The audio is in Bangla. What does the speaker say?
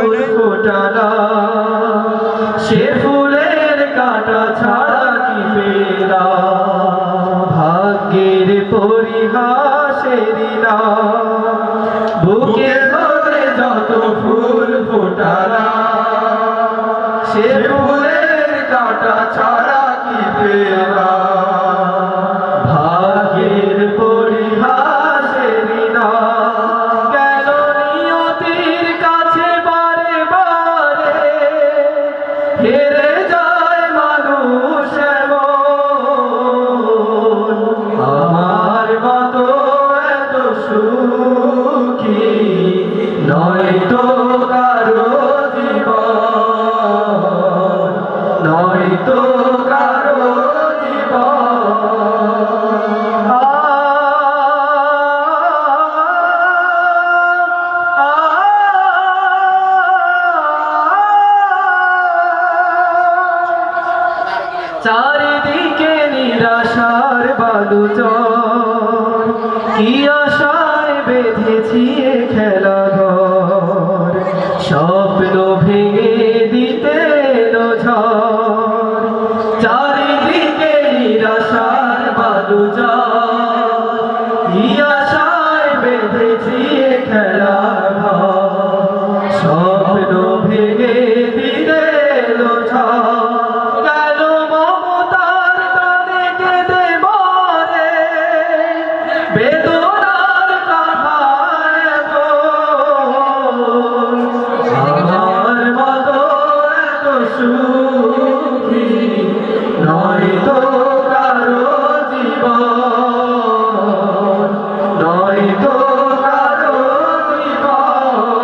ফুল ফোটালা সে ফুলের কাঁটা ছাড়া কি পেলা ভাগ্যের পরিহাসেরই না বুকের মধ্যে যত ফুল ফোটালা সে ফুলের কাঁটা ছাড়া কি পেলা ভাগ্যের পরিহাসেরই না কেন নিয়তির কাছে বারে বারে হেরে যায় মানুষ এমন আমার মতো এত সুখী নয় তো কারো জীবন নয় তো কারো চারিদিকে নিরাশার বালুচর কি আশায় বেঁধেছি এ খেলাঘর স্বপ্ন ভেঙে দিতে এলো ঝড় চারিদিকে নিরাশার বালুচর কি আশায় বেঁধেছি এ খেলাঘর স্বপ্ন ভেঙে দিতে এলো ঝড় বেদনার কাঁথায় আমার মতো এত সুখী নয় তো কারো জীবন নয় তো কারো জীবন